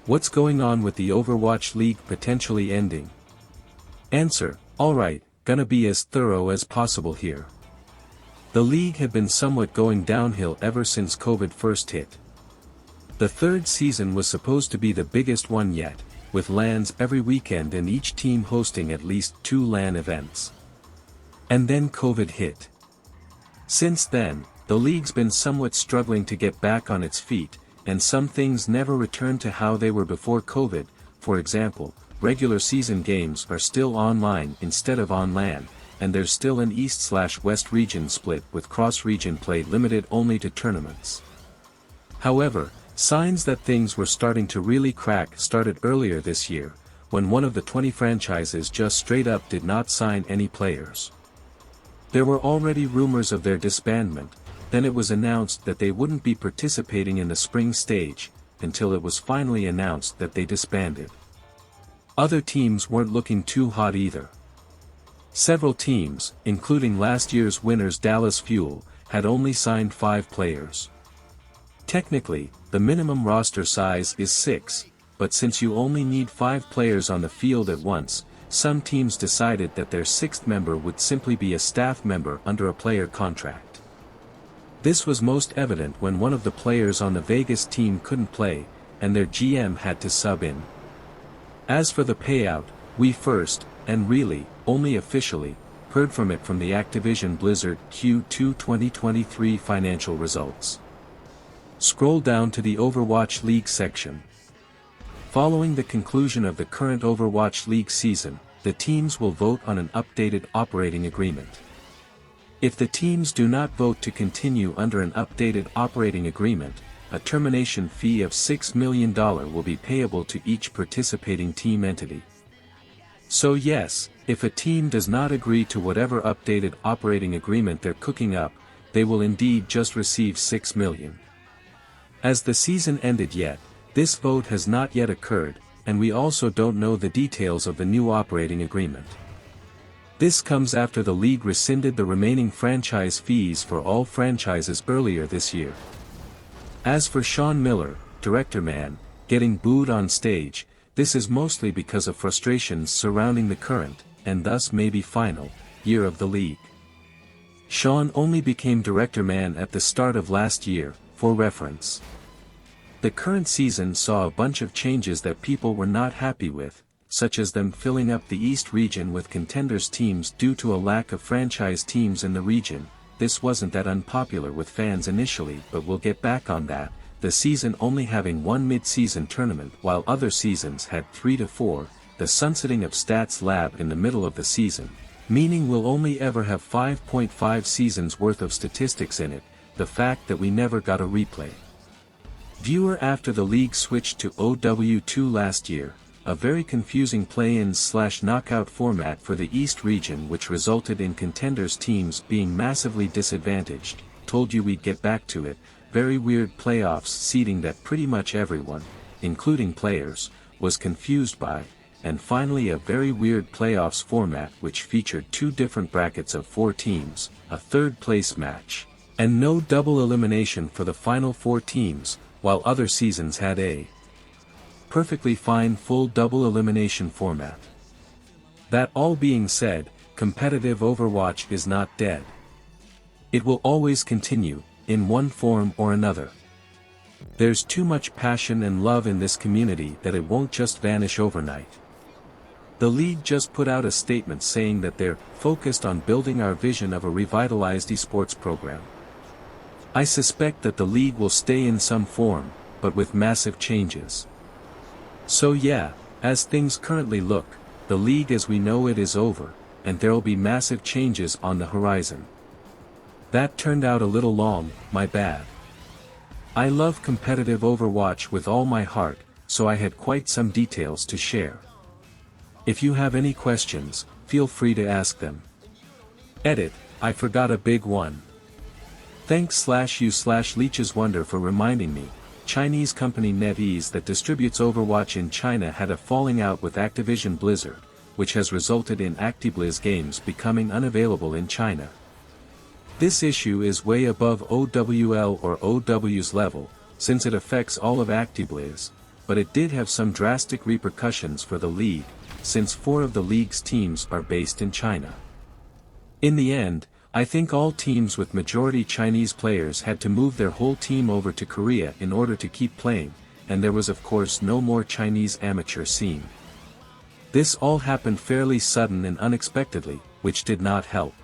What's going on with the Overwatch League potentially ending? Answer: alright, gonna be as thorough as possible here. The league had been somewhat going downhill ever since COVID first hit. The third season was supposed to be the biggest one yet, with LANs every weekend and each team hosting at least 2 LAN events. And then COVID hit. Since then, the league's been somewhat struggling to get back on its feet, and some things never returned to how they were before COVID. For example, regular season games are still online instead of on LAN, and there's still an East/West region split with cross-region play limited only to tournaments. However, signs that things were starting to really crack started earlier this year, when one of the 20 franchises just straight up did not sign any players. There were already rumors of their disbandment. Then it was announced that they wouldn't be participating in the spring stage, until it was finally announced that they disbanded. Other teams weren't looking too hot either. Several teams, including last year's winners Dallas Fuel, had only signed 5 players. Technically, the minimum roster size is 6, but since you only need 5 players on the field at once, some teams decided that their 6th member would simply be a staff member under a player contract. This was most evident when one of the players on the Vegas team couldn't play, and their GM had to sub in. As for the payout, we first, and really, only officially, heard from it from the Activision Blizzard Q2 2023 financial results. Scroll down to the Overwatch League section. Following the conclusion of the current Overwatch League season, the teams will vote on an updated operating agreement. If the teams do not vote to continue under an updated operating agreement, a termination fee of $6 million will be payable to each participating team entity. So yes, if a team does not agree to whatever updated operating agreement they're cooking up, they will indeed just receive $6 million. As the season ended yet, this vote has not yet occurred, and we also don't know the details of the new operating agreement. This comes after the league rescinded the remaining franchise fees for all franchises earlier this year. As for Sean Miller, Director Man, getting booed on stage, this is mostly because of frustrations surrounding the current, and thus maybe final, year of the league. Sean only became Director Man at the start of last year, for reference. The current season saw a bunch of changes that people were not happy with, such as them filling up the East region with contenders teams due to a lack of franchise teams in the region. This wasn't that unpopular with fans initially, but we'll get back on that, the season only having one mid-season tournament while other seasons had 3 to 4, the sunsetting of Stats Lab in the middle of the season, meaning we'll only ever have 5.5 seasons worth of statistics in it, the fact that we never got a replay viewer after the league switched to OW2 last year, a very confusing play-in/knockout format for the East region which resulted in contenders teams being massively disadvantaged. Told you we'd get back to it. Very weird playoffs seeding that pretty much everyone, including players, was confused by, and finally a very weird playoffs format which featured 2 different brackets of 4 teams, a third-place match, and no double elimination for the final 4 teams, while other seasons had a perfectly fine full double elimination format. That all being said, competitive Overwatch is not dead. It will always continue, in one form or another. There's too much passion and love in this community that it won't just vanish overnight. The league just put out a statement saying that they're focused on building our vision of a revitalized esports program. I suspect that the league will stay in some form, but with massive changes. So yeah, as things currently look, the league as we know it is over, and there'll be massive changes on the horizon. That turned out a little long, my bad. I love competitive Overwatch with all my heart, so I had quite some details to share. If you have any questions, feel free to ask them. Edit, I forgot a big one. Thanks/you/LeechesWonder for reminding me. Chinese company NetEase that distributes Overwatch in China had a falling out with Activision Blizzard, which has resulted in ActiBliz games becoming unavailable in China. This issue is way above OWL or OW's level, since it affects all of ActiBliz, but it did have some drastic repercussions for the league, since 4 of the league's teams are based in China. In the end, I think all teams with majority Chinese players had to move their whole team over to Korea in order to keep playing, and there was of course no more Chinese amateur scene. This all happened fairly sudden and unexpectedly, which did not help.